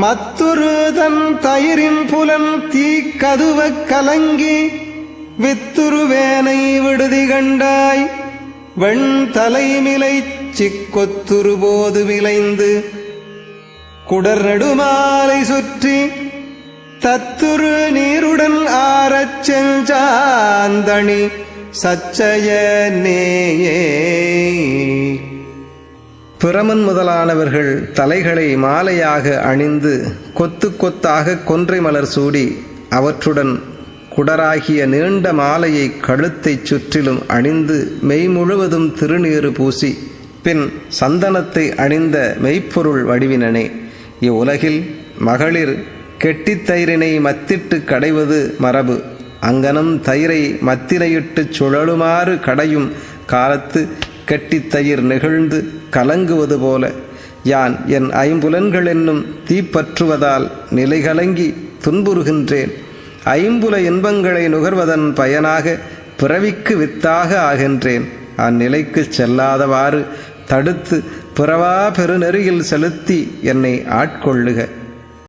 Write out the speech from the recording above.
மத்துரு தன் தயிரின் புலன் தீக்கதுவ கலங்கி வித்துருவேனை விடுதி கண்டாய் வெண் தலைமிலை சிக்கொத்துரு போது விளைந்து குடர் நெடுமாலை சுற்றி தத்துரு நீருடன் ஆரச் செஞ்சாந்தணி சச்சய நேயே. பிரமன் முதலானவர்கள் தலைகளை மாலையாக அணிந்து கொத்து கொத்தாக கொன்றை மலர் சூடி அவற்றுடன் குடராகிய நீண்ட மாலையை கழுத்தைச் சுற்றிலும் அணிந்து மெய் முழுவதும் திருநீறு பூசி பின் சந்தனத்தை அணிந்த மெய்ப்பொருள் வடிவினனே. இவ்வுலகில் மகளிர் கெட்டித் தயிரினை மத்திட்டு கடைவது மரபு. அங்கனம் தயிரை மத்திரையிட்டுச் சுழலுமாறு கடையும் காலத்து கெட்டித்தயிர் நெகிழ்ந்து கலங்குவது போல யான் என் ஐம்புலன்கள் என்னும் தீப்பற்றுவதால் நிலைகலங்கி துன்புறுகின்றேன். ஐம்புல இன்பங்களை நுகர்வதன் பயனாக பிறவிக்கு வித்தாக ஆகின்றேன். அந்நிலைக்கு செல்லாதவாறு தடுத்து பிறவா பெருநெறியில் செலுத்தி என்னை ஆட்கொள்ளுக.